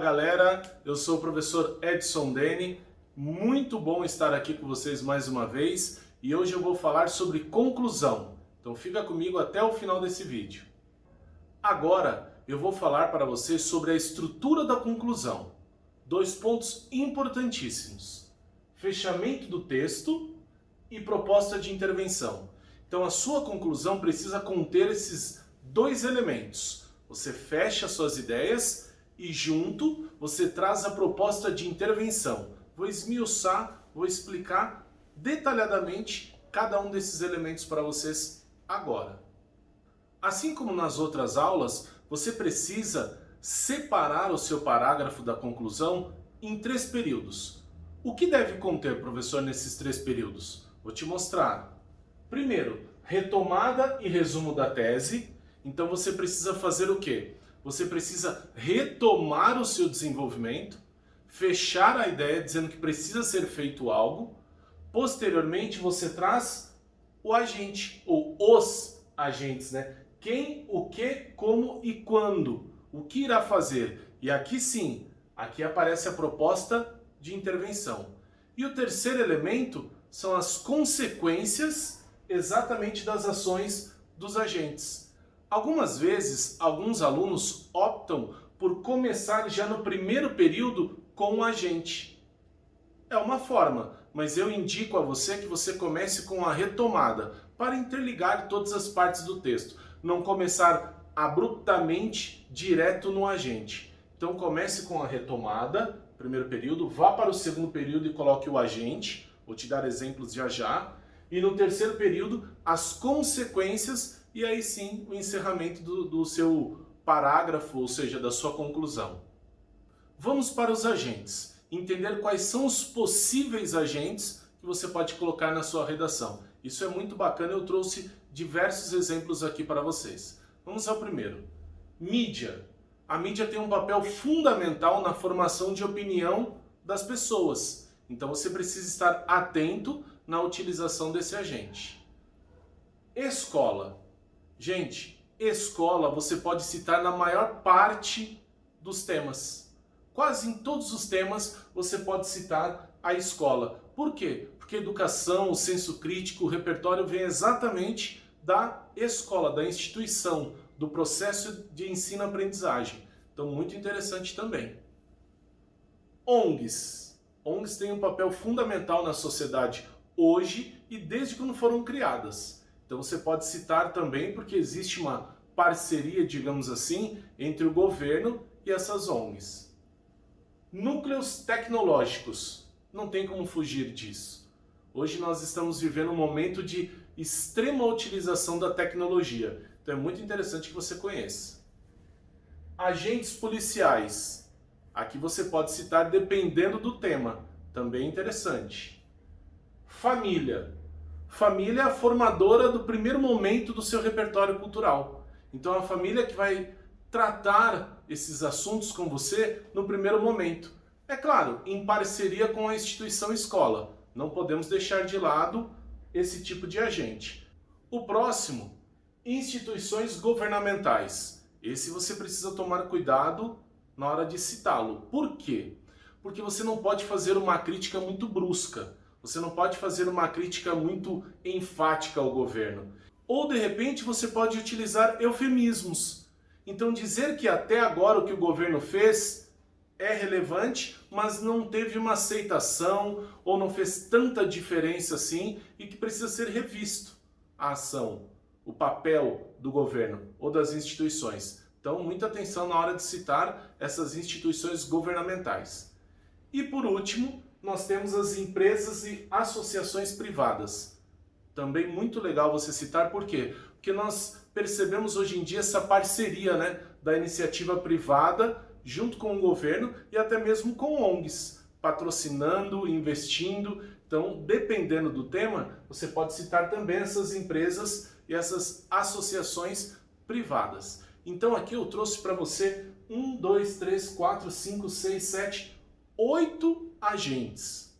galera, eu sou o professor Edson Dene, muito bom estar aqui com vocês mais uma vez e hoje eu vou falar sobre conclusão, então fica comigo até o final desse vídeo. Agora eu vou falar para vocês sobre a estrutura da conclusão, dois pontos importantíssimos, fechamento do texto e proposta de intervenção. Então a sua conclusão precisa conter esses dois elementos, você fecha suas ideias e junto você traz a proposta de intervenção. Vou esmiuçar, vou explicar detalhadamente cada um desses elementos para vocês agora. Assim como nas outras aulas, você precisa separar o seu parágrafo da conclusão em 3 períodos. O que deve conter, professor, nesses 3 períodos? Vou te mostrar. Primeiro, retomada e resumo da tese. Então você precisa fazer o quê? Você precisa retomar o seu desenvolvimento, fechar a ideia dizendo que precisa ser feito algo. Posteriormente você traz o agente, ou os agentes, né? Quem, o que, como e quando. O que irá fazer. E aqui sim, aqui aparece a proposta de intervenção. E o terceiro elemento são as consequências exatamente das ações dos agentes. Algumas vezes, alguns alunos optam por começar já no primeiro período com o agente. É uma forma, mas eu indico a você que você comece com a retomada, para interligar todas as partes do texto. Não começar abruptamente direto no agente. Então comece com a retomada, primeiro período, vá para o segundo período e coloque o agente, vou te dar exemplos já já, e no terceiro período as consequências e aí sim o encerramento do seu parágrafo, ou seja, da sua conclusão. Vamos para os agentes, entender quais são os possíveis agentes que você pode colocar na sua redação. Isso é muito bacana, eu trouxe diversos exemplos aqui para vocês. Vamos ao primeiro. Mídia. A mídia tem um papel fundamental na formação de opinião das pessoas. Então você precisa estar atento na utilização desse agente. Escola. Gente, escola você pode citar na maior parte dos temas. Quase em todos os temas você pode citar a escola. Por quê? Porque educação, o senso crítico, o repertório vem exatamente da escola, da instituição, do processo de ensino-aprendizagem. Então, muito interessante também. ONGs. ONGs têm um papel fundamental na sociedade hoje e desde quando foram criadas. Então você pode citar também porque existe uma parceria, digamos assim, entre o governo e essas ONGs. Núcleos tecnológicos. Não tem como fugir disso. Hoje nós estamos vivendo um momento de extrema utilização da tecnologia. Então é muito interessante que você conheça. Agentes policiais. Aqui você pode citar dependendo do tema. Também interessante. Família. Família é a formadora do primeiro momento do seu repertório cultural. Então é a família que vai tratar esses assuntos com você no primeiro momento. É claro, em parceria com a instituição escola. Não podemos deixar de lado esse tipo de agente. O próximo, instituições governamentais. Esse você precisa tomar cuidado na hora de citá-lo. Por quê? Porque você não pode fazer uma crítica muito brusca. Você não pode fazer uma crítica muito enfática ao governo. Ou, de repente, você pode utilizar eufemismos. Então, dizer que até agora o que o governo fez é relevante, mas não teve uma aceitação ou não fez tanta diferença assim e que precisa ser revisto a ação, o papel do governo ou das instituições. Então, muita atenção na hora de citar essas instituições governamentais. E, por último, nós temos as empresas e associações privadas. Também muito legal você citar, por quê? Porque nós percebemos hoje em dia essa parceria, né, da iniciativa privada junto com o governo e até mesmo com ONGs, patrocinando, investindo. Então, dependendo do tema, você pode citar também essas empresas e essas associações privadas. Então aqui eu trouxe para você 1, 2, 3, 4, 5, 6, 7, 8 agentes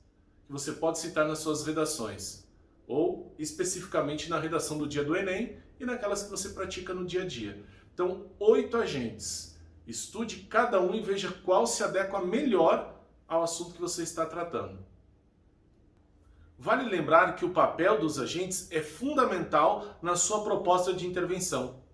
que você pode citar nas suas redações, ou especificamente na redação do dia do Enem e naquelas que você pratica no dia a dia. Então, 8 agentes. Estude cada um e veja qual se adequa melhor ao assunto que você está tratando. Vale lembrar que o papel dos agentes é fundamental na sua proposta de intervenção.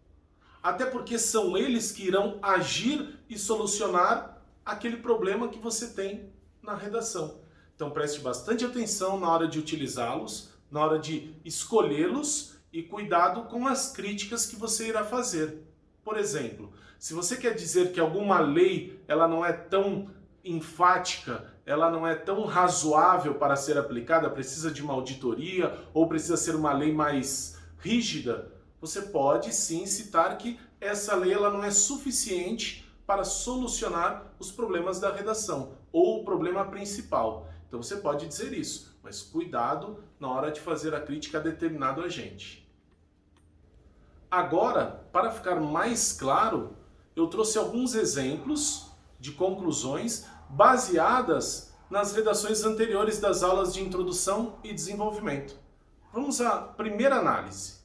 Até porque são eles que irão agir e solucionar aquele problema que você tem na redação. Então preste bastante atenção na hora de utilizá-los, na hora de escolhê-los e cuidado com as críticas que você irá fazer. Por exemplo, se você quer dizer que alguma lei ela não é tão enfática, ela não é tão razoável para ser aplicada, precisa de uma auditoria ou precisa ser uma lei mais rígida, você pode sim citar que essa lei ela não é suficiente para solucionar os problemas da redação ou o problema principal. Então você pode dizer isso, mas cuidado na hora de fazer a crítica a determinado agente. Agora, para ficar mais claro, eu trouxe alguns exemplos de conclusões baseadas nas redações anteriores das aulas de introdução e desenvolvimento. Vamos à primeira análise.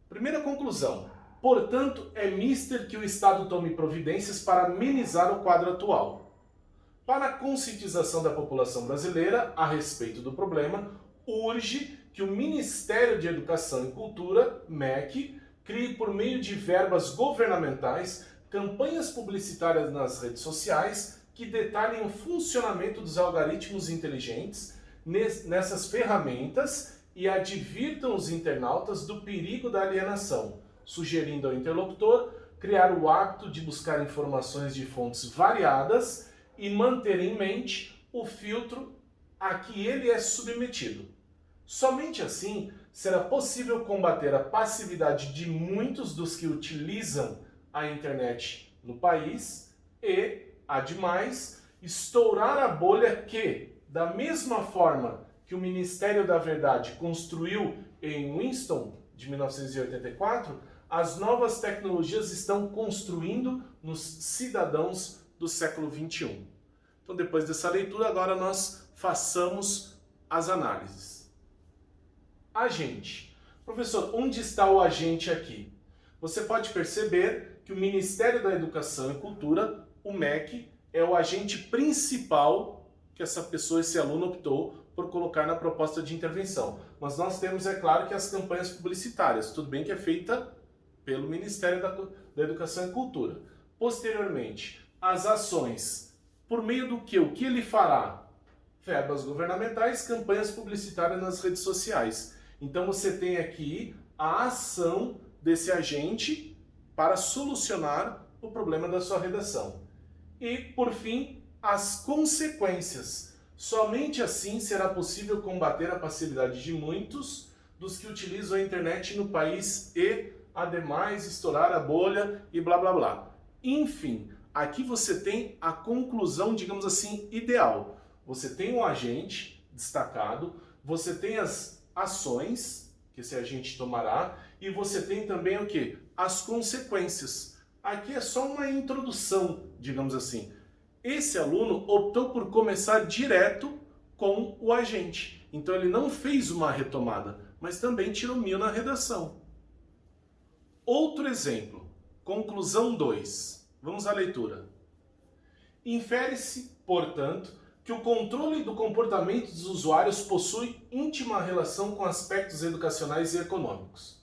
Primeira conclusão. Portanto, é mister que o Estado tome providências para amenizar o quadro atual. Para a conscientização da população brasileira a respeito do problema, urge que o Ministério de Educação e Cultura, MEC, crie por meio de verbas governamentais campanhas publicitárias nas redes sociais que detalhem o funcionamento dos algoritmos inteligentes nessas ferramentas e advirtam os internautas do perigo da alienação, sugerindo ao interlocutor criar o hábito de buscar informações de fontes variadas e manter em mente o filtro a que ele é submetido. Somente assim será possível combater a passividade de muitos dos que utilizam a internet no país e, ademais, estourar a bolha que, da mesma forma que o Ministério da Verdade construiu em Winston, de 1984, as novas tecnologias estão construindo nos cidadãos do século XXI. Então, depois dessa leitura, agora nós façamos as análises. Agente. Professor, onde está o agente aqui? Você pode perceber que o Ministério da Educação e Cultura, o MEC, é o agente principal que essa pessoa, esse aluno, optou por colocar na proposta de intervenção. Mas nós temos, é claro, que as campanhas publicitárias, tudo bem que é feita pelo Ministério da Educação e Cultura. Posteriormente, as ações, por meio do que? O que ele fará? Verbas governamentais, campanhas publicitárias nas redes sociais. Então você tem aqui a ação desse agente para solucionar o problema da sua redação. E, por fim, as consequências. Somente assim será possível combater a passividade de muitos dos que utilizam a internet no país e, ademais, estourar a bolha e blá blá blá. Enfim, aqui você tem a conclusão, digamos assim, ideal. Você tem um agente destacado, você tem as ações que esse agente tomará e você tem também o quê? As consequências. Aqui é só uma introdução, digamos assim. Esse aluno optou por começar direto com o agente. Então ele não fez uma retomada, mas também tirou 1000 na redação. Outro exemplo, conclusão 2. Vamos à leitura. Infere-se, portanto, que o controle do comportamento dos usuários possui íntima relação com aspectos educacionais e econômicos.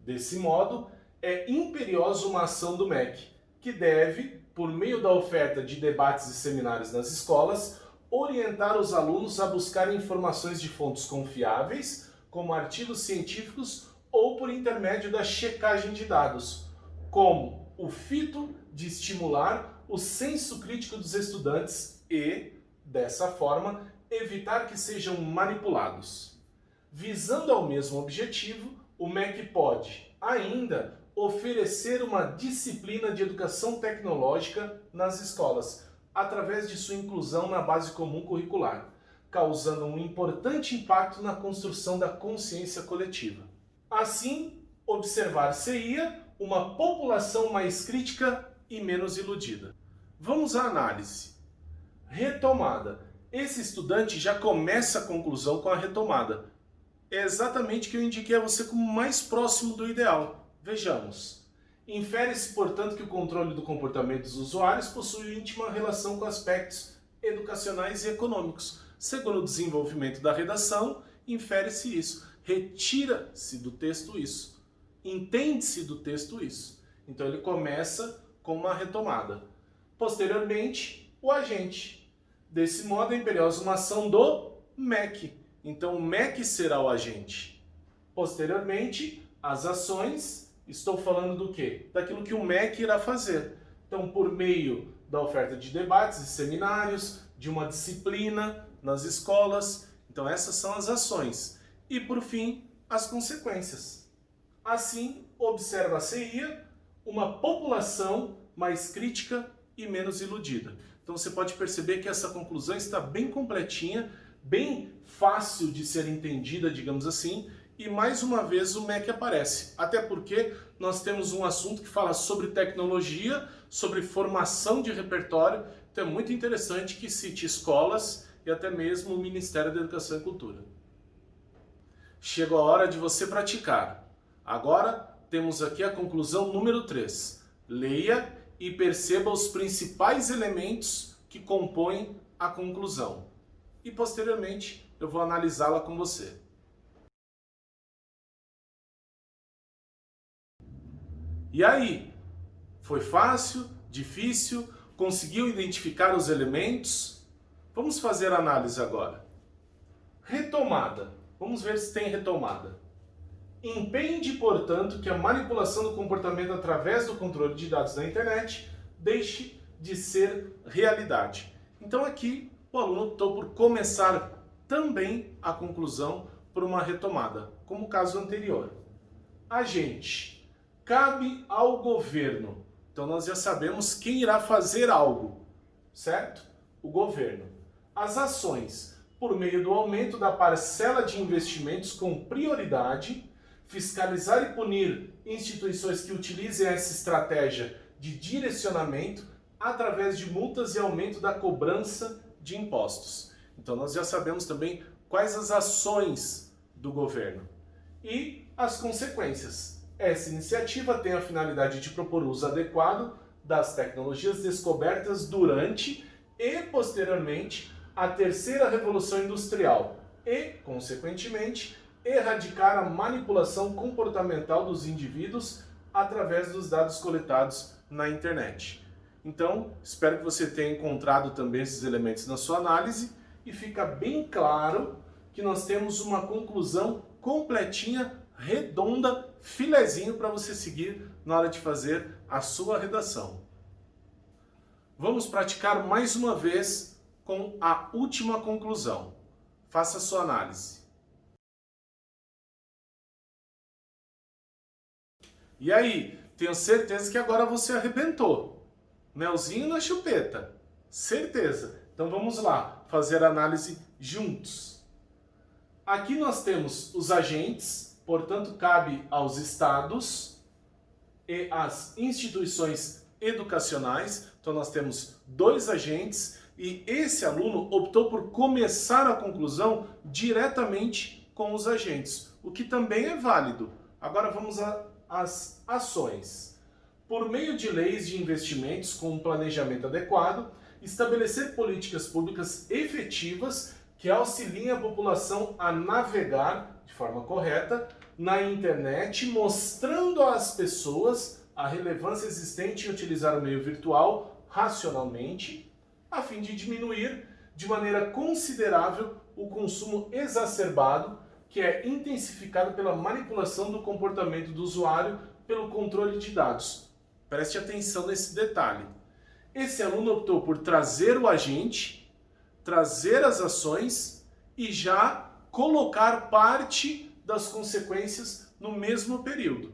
Desse modo, é imperiosa uma ação do MEC, que deve, por meio da oferta de debates e seminários nas escolas, orientar os alunos a buscar informações de fontes confiáveis, como artigos científicos ou por intermédio da checagem de dados, como o fito de estimular o senso crítico dos estudantes e, dessa forma, evitar que sejam manipulados. Visando ao mesmo objetivo, o MEC pode, ainda, oferecer uma disciplina de educação tecnológica nas escolas, através de sua inclusão na base comum curricular, causando um importante impacto na construção da consciência coletiva. Assim, observar-se-ia uma população mais crítica e menos iludida. Vamos à análise. Retomada. Esse estudante já começa a conclusão com a retomada. É exatamente o que eu indiquei a você como mais próximo do ideal. Vejamos. Infere-se, portanto, que o controle do comportamento dos usuários possui íntima relação com aspectos educacionais e econômicos. Segundo o desenvolvimento da redação, infere-se isso. Retira-se do texto isso. Entende-se do texto isso. Então ele começa com uma retomada. Posteriormente, o agente. Desse modo, é imperiosa uma ação do MEC. Então o MEC será o agente. Posteriormente, as ações. Estou falando do quê? Daquilo que o MEC irá fazer. Então, por meio da oferta de debates e seminários, de uma disciplina nas escolas. Então, essas são as ações. E, por fim, as consequências. Assim, observa a CIA uma população mais crítica e menos iludida. Então, você pode perceber que essa conclusão está bem completinha, bem fácil de ser entendida, digamos assim, e mais uma vez o MEC aparece. Até porque nós temos um assunto que fala sobre tecnologia, sobre formação de repertório, então é muito interessante que cite escolas e até mesmo o Ministério da Educação e Cultura. Chegou a hora de você praticar. Agora temos aqui a conclusão número 3. Leia e perceba os principais elementos que compõem a conclusão. E posteriormente eu vou analisá-la com você. E aí? Foi fácil? Difícil? Conseguiu identificar os elementos? Vamos fazer a análise agora. Retomada. Vamos ver se tem retomada. Impede, portanto, que a manipulação do comportamento através do controle de dados da internet deixe de ser realidade. Então aqui o aluno optou por começar também a conclusão por uma retomada, como o caso anterior. Agente. Cabe ao governo. Então nós já sabemos quem irá fazer algo, certo? O governo. As ações, por meio do aumento da parcela de investimentos com prioridade, fiscalizar e punir instituições que utilizem essa estratégia de direcionamento através de multas e aumento da cobrança de impostos. Então nós já sabemos também quais as ações do governo e as consequências. Essa iniciativa tem a finalidade de propor o uso adequado das tecnologias descobertas durante e posteriormente à terceira revolução industrial e, consequentemente, erradicar a manipulação comportamental dos indivíduos através dos dados coletados na internet. Então, espero que você tenha encontrado também esses elementos na sua análise e fica bem claro que nós temos uma conclusão completinha, redonda, filezinho para você seguir na hora de fazer a sua redação. Vamos praticar mais uma vez com a última conclusão. Faça a sua análise. E aí, tenho certeza que agora você arrebentou. Melzinho na chupeta. Certeza. Então vamos lá, fazer a análise juntos. Aqui nós temos os agentes. Portanto, cabe aos estados e às instituições educacionais. Então, nós temos 2 agentes e esse aluno optou por começar a conclusão diretamente com os agentes, o que também é válido. Agora vamos às ações. Por meio de leis de investimentos com um planejamento adequado, estabelecer políticas públicas efetivas que auxiliem a população a navegar de forma correta na internet, mostrando às pessoas a relevância existente em utilizar o meio virtual racionalmente, a fim de diminuir de maneira considerável o consumo exacerbado, que é intensificado pela manipulação do comportamento do usuário pelo controle de dados. Preste atenção nesse detalhe. Esse aluno optou por trazer o agente, trazer as ações e já colocar parte das consequências no mesmo período.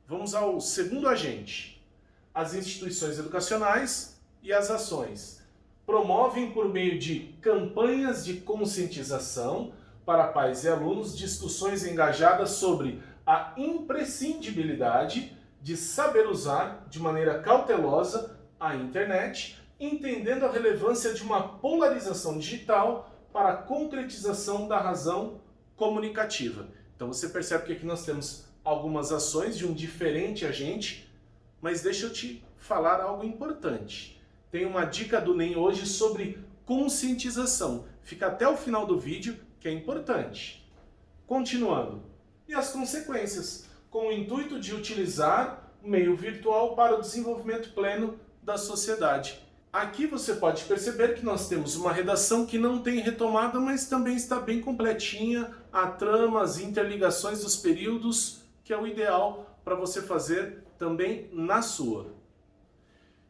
Vamos ao segundo agente. As instituições educacionais e as ações promovem por meio de campanhas de conscientização para pais e alunos discussões engajadas sobre a imprescindibilidade de saber usar de maneira cautelosa a internet, entendendo a relevância de uma polarização digital para a concretização da razão comunicativa. Então você percebe que aqui nós temos algumas ações de um diferente agente, Mas deixa eu te falar algo importante. Tem uma dica do NEM hoje sobre conscientização. Fica até o final do vídeo, que é importante. Continuando. E as consequências, com o intuito de utilizar o meio virtual para o desenvolvimento pleno da sociedade. Aqui você pode perceber que nós temos uma redação que não tem retomada, mas também está bem completinha, a trama, as interligações dos períodos, que é o ideal para você fazer também na sua.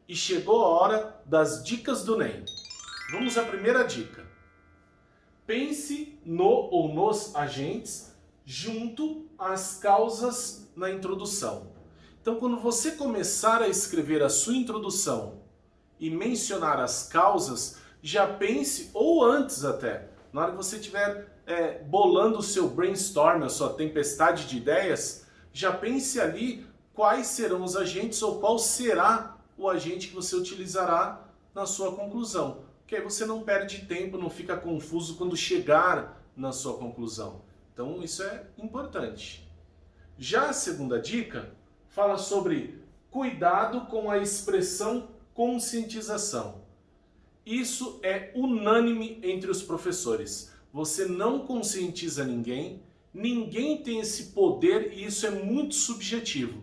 E chegou a hora das dicas do NEM. Vamos à primeira dica. Pense no ou nos agentes junto às causas na introdução. Então, quando você começar a escrever a sua introdução e mencionar as causas, já pense, ou antes até, na hora que você estiver bolando o seu brainstorm, a sua tempestade de ideias, já pense ali quais serão os agentes ou qual será o agente que você utilizará na sua conclusão. Porque aí você não perde tempo, não fica confuso quando chegar na sua conclusão. Então isso é importante. Já a segunda dica fala sobre cuidado com a expressão conscientização. Isso é unânime entre os professores. Você não conscientiza ninguém, ninguém tem esse poder e isso é muito subjetivo.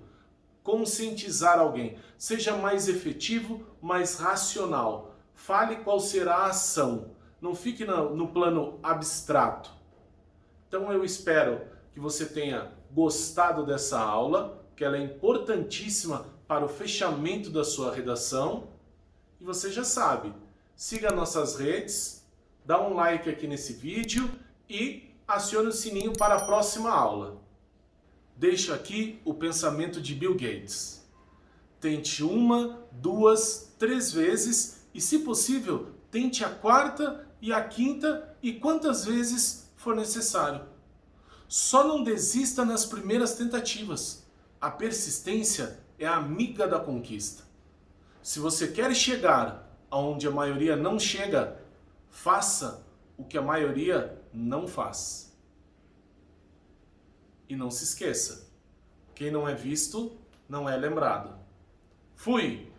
Conscientizar alguém, seja mais efetivo, mais racional. Fale qual será a ação, não fique no plano abstrato. Então eu espero que você tenha gostado dessa aula, que ela é importantíssima para o fechamento da sua redação. E você já sabe, siga nossas redes, dá um like aqui nesse vídeo e acione o sininho para a próxima aula. Deixo aqui o pensamento de Bill Gates. Tente 1, 2, 3 vezes e, se possível, tente a 4ª e a 5ª e quantas vezes for necessário. Só não desista nas primeiras tentativas. A persistência é a amiga da conquista. Se você quer chegar aonde a maioria não chega, faça o que a maioria não faz. E não se esqueça, quem não é visto, não é lembrado. Fui!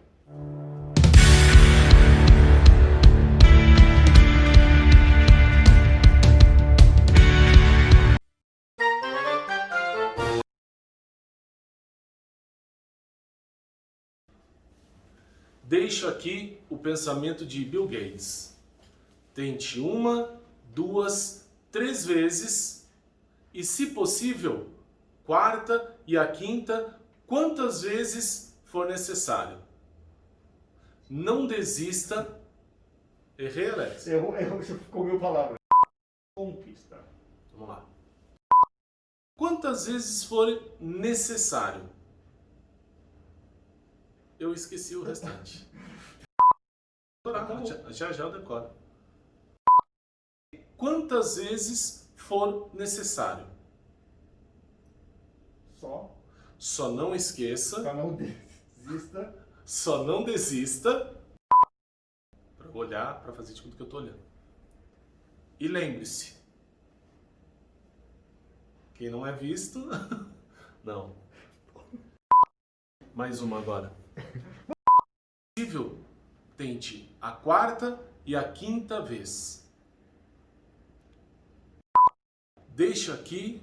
Deixo aqui o pensamento de Bill Gates. Tente 1, 2, 3 vezes e, se possível, 4ª e a 5ª, quantas vezes for necessário. Não desista. Errei, Alex? Errou, você comeu palavra. Conquista. Vamos lá. Quantas vezes for necessário. Eu esqueci o restante. Já eu decoro. Quantas vezes for necessário. Só não esqueça. Só não desista. Só não desista. Para olhar, para fazer de tudo que eu estou olhando. E lembre-se. Quem não é visto, não. Mais uma agora. Se possível, tente a 4ª e a 5ª vez. Deixo aqui